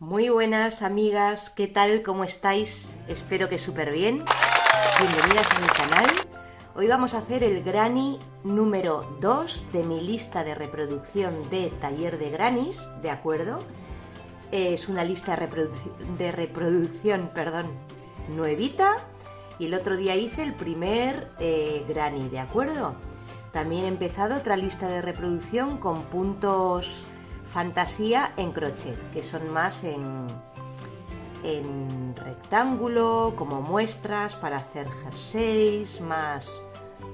Muy buenas amigas, ¿qué tal? ¿Cómo estáis? Espero que súper bien. Bienvenidas a mi canal. Hoy vamos a hacer el granny número 2 de mi lista de reproducción de taller de grannies, ¿de acuerdo? Es una lista de reproducción, nuevita, y el otro día hice el primer granny, ¿de acuerdo? También he empezado otra lista de reproducción con puntos fantasía en crochet, que son más en rectángulo, como muestras para hacer jerseys, más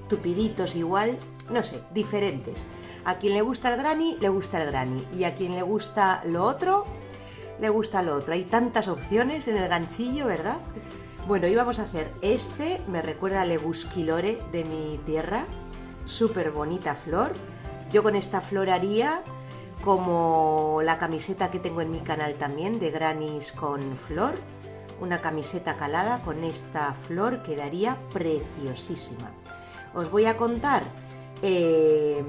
tupiditos igual, no sé, diferentes. A quien le gusta el granny, le gusta el granny, y a quien le gusta lo otro, le gusta lo otro. Hay tantas opciones en el ganchillo, ¿verdad? Bueno, hoy vamos a hacer este, me recuerda a Lebusquilore de mi tierra, súper bonita flor. Yo con esta flor haría como la camiseta que tengo en mi canal también, de grannies con flor. Una camiseta calada con esta flor quedaría preciosísima. Os voy a contar qué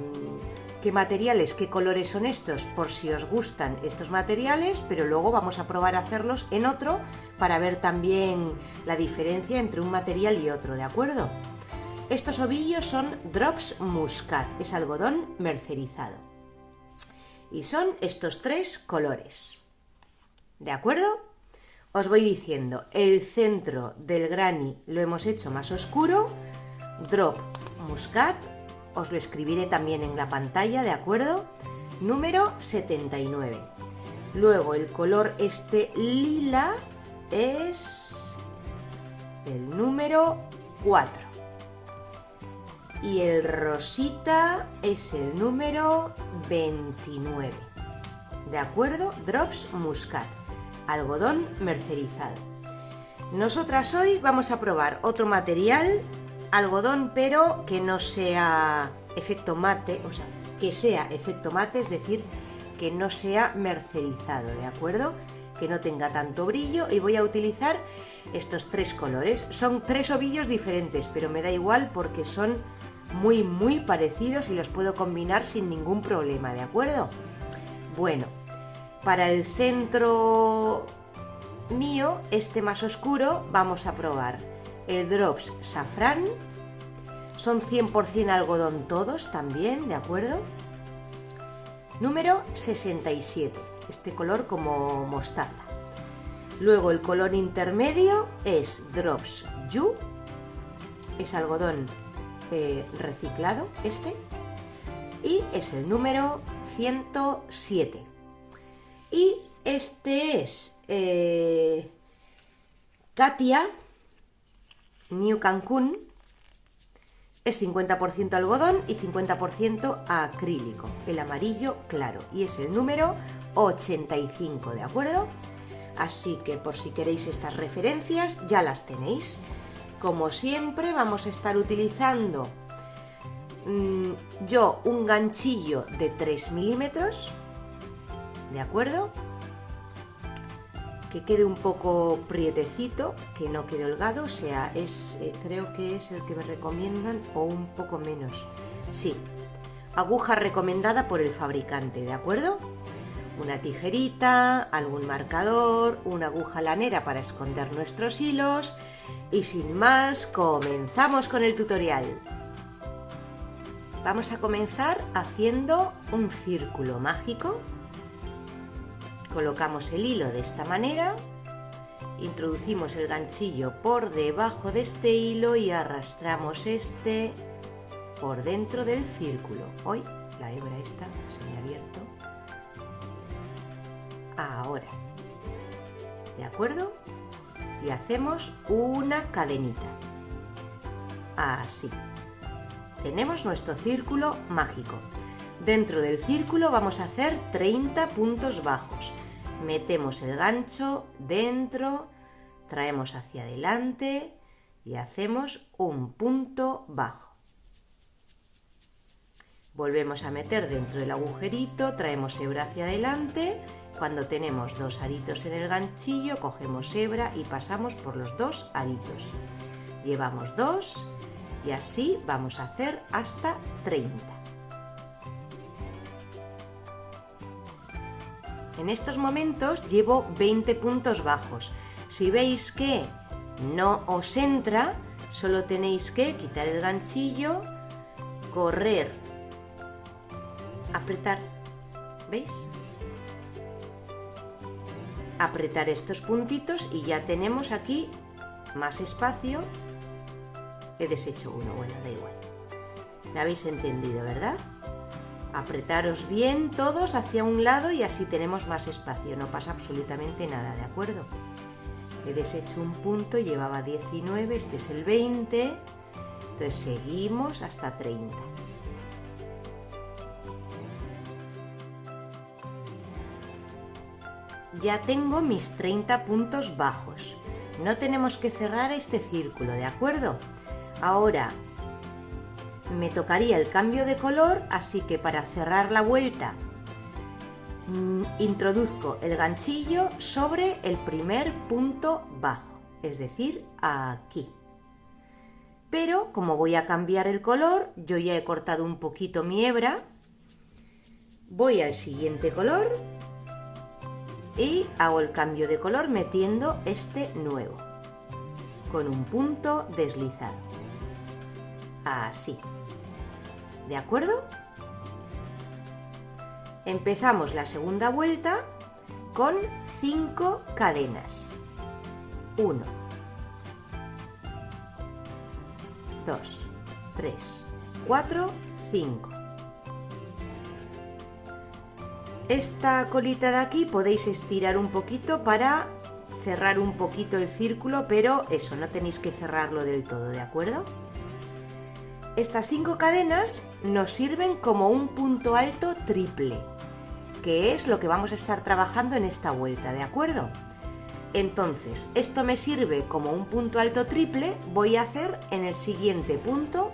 materiales, qué colores son estos, por si os gustan estos materiales, pero luego vamos a probar a hacerlos en otro para ver también la diferencia entre un material y otro, ¿de acuerdo? Estos ovillos son Drops Muscat, es algodón mercerizado. Y son estos tres colores, ¿de acuerdo? Os voy diciendo, el centro del granny lo hemos hecho más oscuro, Drop Muscat, os lo escribiré también en la pantalla, ¿de acuerdo? Número 79. Luego el color este lila es el número 4. Y el rosita es el número 29. ¿De acuerdo? Drops Muscat, algodón mercerizado. Nosotras hoy vamos a probar otro material, algodón, pero que no sea efecto mate, o sea, que sea efecto mate, es decir, que no sea mercerizado, ¿de acuerdo? Que no tenga tanto brillo, y voy a utilizar estos tres colores. Son tres ovillos diferentes, pero me da igual porque son muy parecidos y los puedo combinar sin ningún problema, ¿de acuerdo? Bueno, para el centro mío, este más oscuro, vamos a probar el Drops Safrán. Son 100% algodón todos también, ¿de acuerdo? Número 67, este color como mostaza. Luego el color intermedio es Drops You, es algodón reciclado este, y es el número 107. Y este es Katia New Cancún, es 50% algodón y 50% acrílico, el amarillo claro, y es el número 85, ¿de acuerdo? Así que por si queréis estas referencias ya las tenéis. Como siempre vamos a estar utilizando yo un ganchillo de 3 milímetros, ¿de acuerdo? Que quede un poco prietecito, que no quede holgado, o sea, creo que es el que me recomiendan, o un poco menos. Sí, aguja recomendada por el fabricante, ¿de acuerdo? Una tijerita, algún marcador, una aguja lanera para esconder nuestros hilos, y sin más, comenzamos con el tutorial. Vamos a comenzar haciendo un círculo mágico. Colocamos el hilo de esta manera, introducimos el ganchillo por debajo de este hilo y arrastramos este por dentro del círculo. Hoy la hebra esta se me ha abierto. Ahora, ¿de acuerdo? Y hacemos una cadenita, así. Tenemos nuestro círculo mágico. Dentro del círculo vamos a hacer 30 puntos bajos. Metemos el gancho dentro, traemos hacia adelante y hacemos un punto bajo. Volvemos a meter dentro del agujerito, traemos hebra hacia adelante. Cuando tenemos dos aritos en el ganchillo, cogemos hebra y pasamos por los dos aritos. Llevamos dos y así vamos a hacer hasta 30. En estos momentos llevo 20 puntos bajos. Si veis que no os entra, solo tenéis que quitar el ganchillo, correr, apretar, ¿veis? Apretar estos puntitos y ya tenemos aquí más espacio. He deshecho uno, bueno, da igual. ¿Me habéis entendido, verdad? Apretaros bien todos hacia un lado y así tenemos más espacio, no pasa absolutamente nada, ¿de acuerdo? He deshecho un punto, llevaba 19, este es el 20, entonces seguimos hasta 30. Ya tengo mis 30 puntos bajos. No tenemos que cerrar este círculo, ¿de acuerdo? Ahora me tocaría el cambio de color, así que para cerrar la vuelta introduzco el ganchillo sobre el primer punto bajo, es decir, aquí. Pero como voy a cambiar el color, yo ya he cortado un poquito mi hebra, voy al siguiente color y hago el cambio de color metiendo este nuevo, con un punto deslizado. Así. ¿De acuerdo? Empezamos la segunda vuelta con 5 cadenas. 1, 2, 3, 4, 5. Esta colita de aquí podéis estirar un poquito para cerrar un poquito el círculo, pero eso, no tenéis que cerrarlo del todo, ¿de acuerdo? Estas 5 cadenas nos sirven como un punto alto triple, que es lo que vamos a estar trabajando en esta vuelta, ¿de acuerdo? Entonces, esto me sirve como un punto alto triple, voy a hacer en el siguiente punto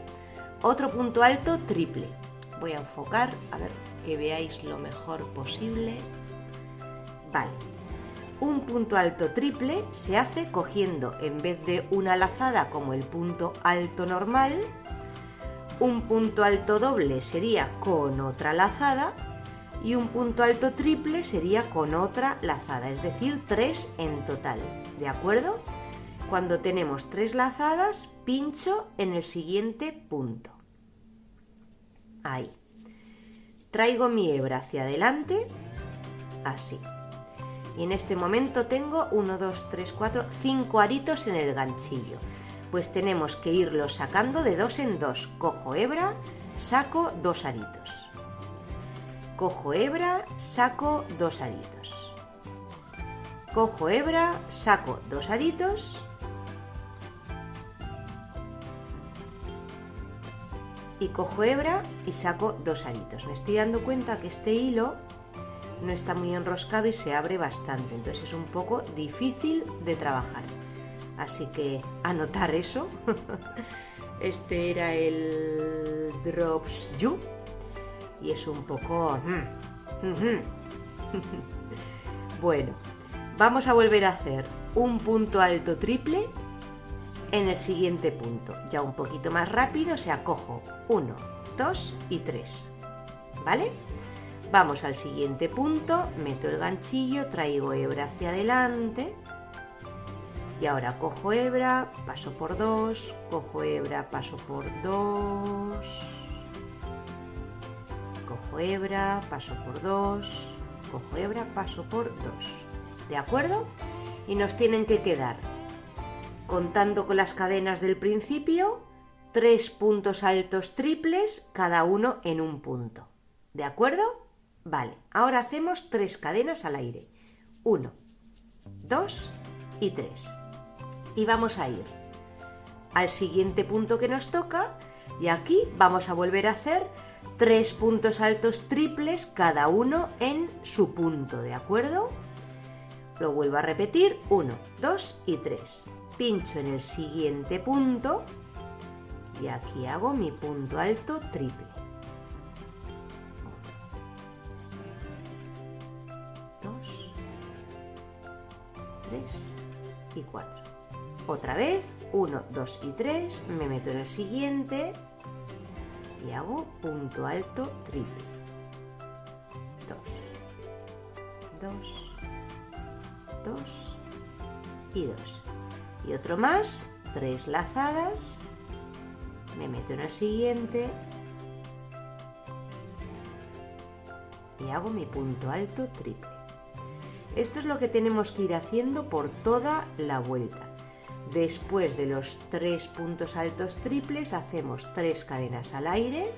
otro punto alto triple. Voy a enfocar, a ver que veáis lo mejor posible. Vale, un punto alto triple se hace cogiendo, en vez de una lazada como el punto alto normal, un punto alto doble sería con otra lazada y un punto alto triple sería con otra lazada, es decir, 3 en total, ¿de acuerdo? Cuando tenemos 3 lazadas, pincho en el siguiente punto. Ahí. Traigo mi hebra hacia adelante, así. Y en este momento tengo 1, 2, 3, 4, 5 aritos en el ganchillo. Pues tenemos que irlos sacando de 2 en 2. Cojo hebra, saco 2 aritos. Cojo hebra, saco 2 aritos. Cojo hebra, saco 2 aritos. Y cojo hebra y saco 2 aritos. Me estoy dando cuenta que este hilo no está muy enroscado y se abre bastante, entonces es un poco difícil de trabajar. Así que anotar eso. Este era el Drops You y es un poco... Bueno, vamos a volver a hacer un punto alto triple en el siguiente punto, ya un poquito más rápido, o sea, cojo 1, 2 y 3, ¿vale? Vamos al siguiente punto, meto el ganchillo, traigo hebra hacia adelante y ahora cojo hebra, paso por 2, cojo hebra, paso por 2, cojo hebra, paso por 2, cojo hebra, paso por 2, ¿de acuerdo? Y nos tienen que quedar, contando con las cadenas del principio, 3 puntos altos triples, cada uno en un punto, ¿de acuerdo? Vale, ahora hacemos 3 cadenas al aire, 1, 2 y 3. Y vamos a ir al siguiente punto que nos toca y aquí vamos a volver a hacer 3 puntos altos triples, cada uno en su punto, ¿de acuerdo? Lo vuelvo a repetir, 1, 2 y 3. Pincho en el siguiente punto y aquí hago mi punto alto triple. 2, 3 y 4. Otra vez, 1, 2 y 3, me meto en el siguiente y hago punto alto triple. 2, 2 2 y 2. Y otro más, 3 lazadas, me meto en el siguiente y hago mi punto alto triple. Esto es lo que tenemos que ir haciendo por toda la vuelta. Después de los 3 puntos altos triples hacemos 3 cadenas al aire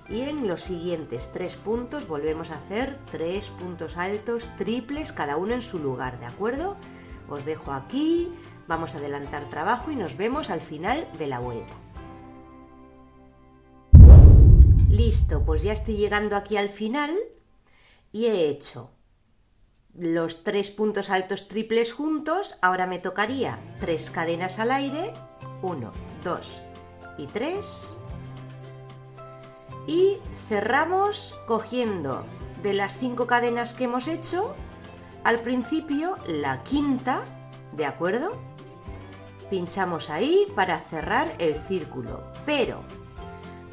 y en los siguientes 3 puntos volvemos a hacer 3 puntos altos triples, cada uno en su lugar, ¿de acuerdo? Os dejo aquí, vamos a adelantar trabajo y nos vemos al final de la vuelta. Listo, pues ya estoy llegando aquí al final y he hecho los 3 puntos altos triples juntos. Ahora me tocaría 3 cadenas al aire, 1, 2 y 3. Y cerramos cogiendo de las 5 cadenas que hemos hecho, al principio la quinta, ¿de acuerdo? Pinchamos ahí para cerrar el círculo, pero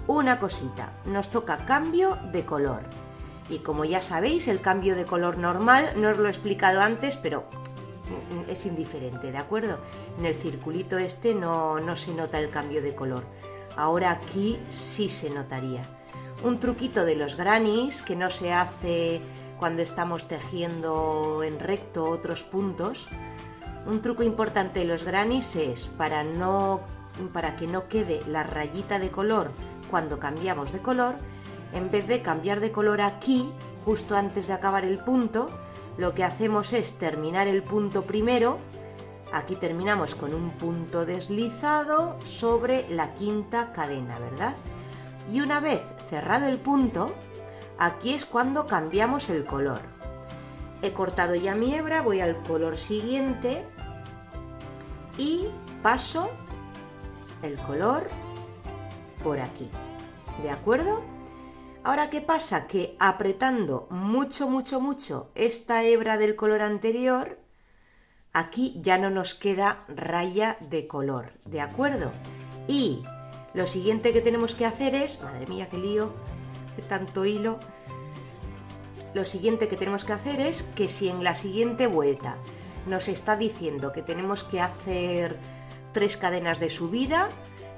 una cosita, nos toca cambio de color. Y como ya sabéis, el cambio de color normal, no os lo he explicado antes, pero es indiferente, ¿de acuerdo? En el circulito este no se nota el cambio de color. Ahora aquí sí se notaría. Un truquito de los grannies que no se hace cuando estamos tejiendo en recto otros puntos. Un truco importante de los grannies es para que no quede la rayita de color cuando cambiamos de color. En vez de cambiar de color aquí, justo antes de acabar el punto, lo que hacemos es terminar el punto primero. Aquí terminamos con un punto deslizado sobre la quinta cadena, ¿verdad? Y una vez cerrado el punto, aquí es cuando cambiamos el color. He cortado ya mi hebra, voy al color siguiente y paso el color por aquí, ¿de acuerdo? Ahora, ¿qué pasa? Que apretando mucho esta hebra del color anterior, aquí ya no nos queda raya de color, ¿de acuerdo? Y lo siguiente que tenemos que hacer es, madre mía, qué lío, qué tanto hilo. Lo siguiente que tenemos que hacer es que si en la siguiente vuelta nos está diciendo que tenemos que hacer 3 cadenas de subida,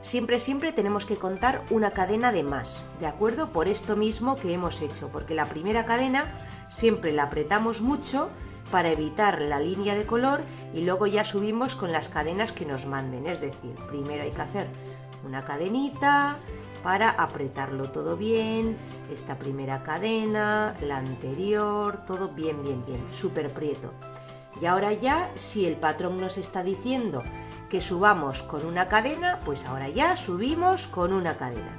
siempre tenemos que contar una cadena de más, ¿de acuerdo? Por esto mismo que hemos hecho, porque la primera cadena siempre la apretamos mucho para evitar la línea de color y luego ya subimos con las cadenas que nos manden. Es decir, primero hay que hacer una cadenita para apretarlo todo bien, esta primera cadena, la anterior, todo bien, súper prieto. Y ahora ya, si el patrón nos está diciendo que subamos con una cadena, pues ahora ya subimos con una cadena.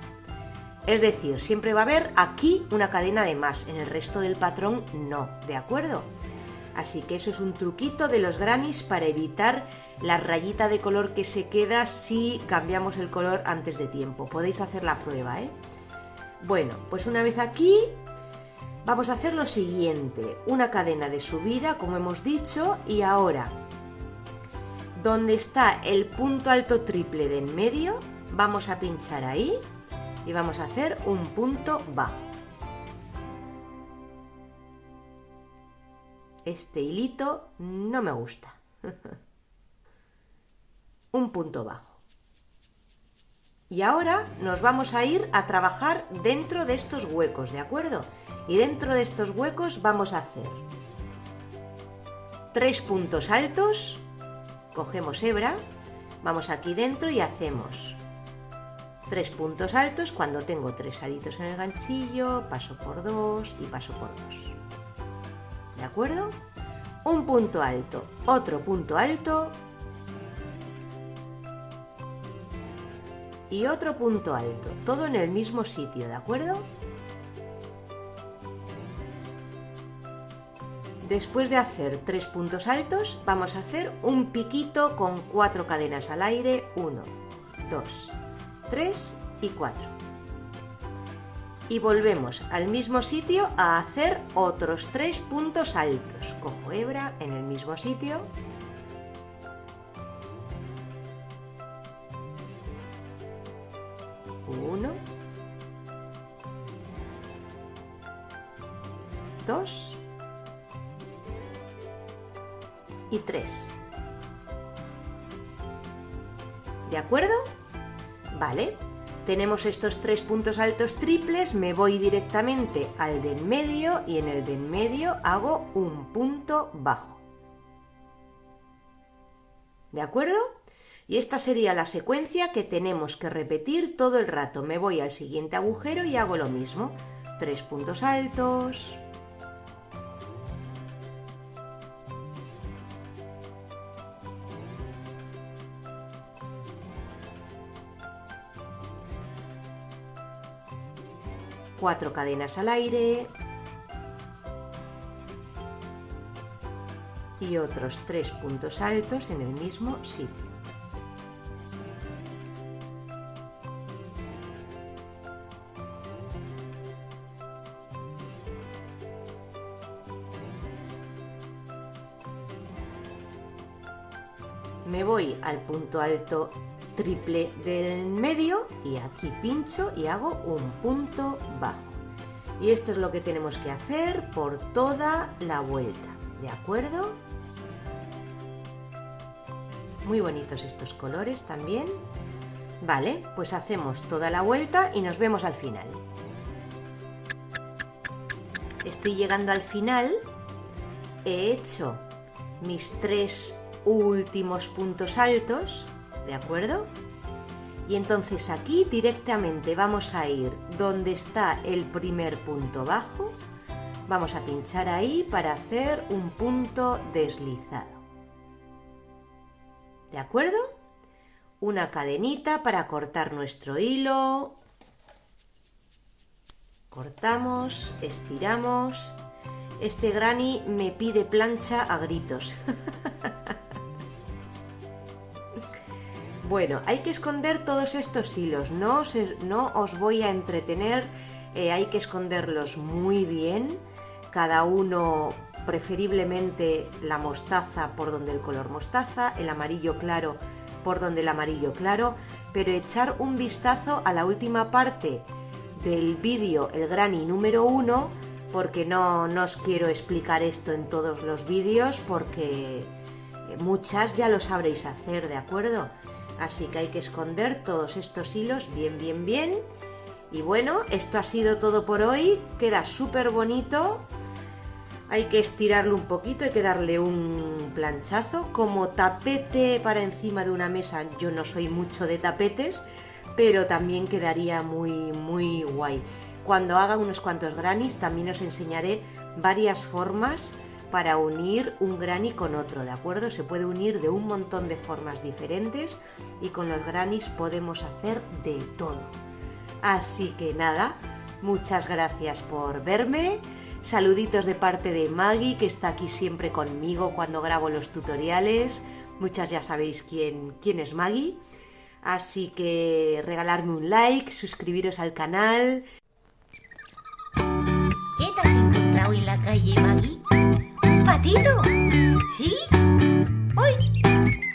Es decir, siempre va a haber aquí una cadena de más, en el resto del patrón no, ¿de acuerdo? Así que eso es un truquito de los grannies para evitar la rayita de color que se queda si cambiamos el color antes de tiempo. Podéis hacer la prueba, ¿eh? Bueno, pues una vez aquí vamos a hacer lo siguiente, una cadena de subida, como hemos dicho, y ahora donde está el punto alto triple de en medio, vamos a pinchar ahí y vamos a hacer un punto bajo. Este hilito no me gusta. Un punto bajo. Y ahora nos vamos a ir a trabajar dentro de estos huecos, ¿de acuerdo? Y dentro de estos huecos vamos a hacer 3 puntos altos. Cogemos hebra, vamos aquí dentro y hacemos 3 puntos altos. Cuando tengo 3 aritos en el ganchillo, paso por 2 y paso por 2. ¿De acuerdo? Un punto alto, otro punto alto y otro punto alto, todo en el mismo sitio, ¿de acuerdo? Después de hacer 3 puntos altos, vamos a hacer un piquito con 4 cadenas al aire, 1, 2, 3 y 4. Y volvemos al mismo sitio a hacer otros 3 puntos altos. Cojo hebra en el mismo sitio. Uno, 2 y 3. ¿De acuerdo? Vale. Tenemos estos 3 puntos altos triples, me voy directamente al de en medio y en el de en medio hago un punto bajo. ¿De acuerdo? Y esta sería la secuencia que tenemos que repetir todo el rato. Me voy al siguiente agujero y hago lo mismo. 3 puntos altos. Cuatro cadenas al aire y otros 3 puntos altos en el mismo sitio. Me voy al punto alto triple del medio y aquí pincho y hago un punto bajo. Y esto es lo que tenemos que hacer por toda la vuelta, ¿de acuerdo? Muy bonitos estos colores también. Vale, pues hacemos toda la vuelta y nos vemos al final. Estoy llegando al final, he hecho mis 3 últimos puntos altos, ¿de acuerdo? Y entonces aquí directamente vamos a ir donde está el primer punto bajo, vamos a pinchar ahí para hacer un punto deslizado. ¿De acuerdo? Una cadenita para cortar nuestro hilo. Cortamos, estiramos. Este granny me pide plancha a gritos. Bueno, hay que esconder todos estos hilos, no os voy a entretener, hay que esconderlos muy bien, cada uno preferiblemente la mostaza por donde el color mostaza, el amarillo claro por donde el amarillo claro, pero echar un vistazo a la última parte del vídeo, el granny número 1, porque no os quiero explicar esto en todos los vídeos, porque muchas ya lo sabréis hacer, ¿de acuerdo? Así que hay que esconder todos estos hilos bien. Y bueno, esto ha sido todo por hoy. Queda súper bonito. Hay que estirarlo un poquito, hay que darle un planchazo. Como tapete para encima de una mesa, yo no soy mucho de tapetes, pero también quedaría muy guay. Cuando haga unos cuantos grannies también os enseñaré varias formas para unir un granny con otro, ¿de acuerdo? Se puede unir de un montón de formas diferentes y con los grannies podemos hacer de todo. Así que nada, muchas gracias por verme, saluditos de parte de Maggie, que está aquí siempre conmigo cuando grabo los tutoriales. Muchas ya sabéis quién es Maggie, así que regaladme un like, suscribiros al canal. ¿Qué te has encontrado en la calle, Maggie? ¿Un patito? ¿Sí? ¡Uy!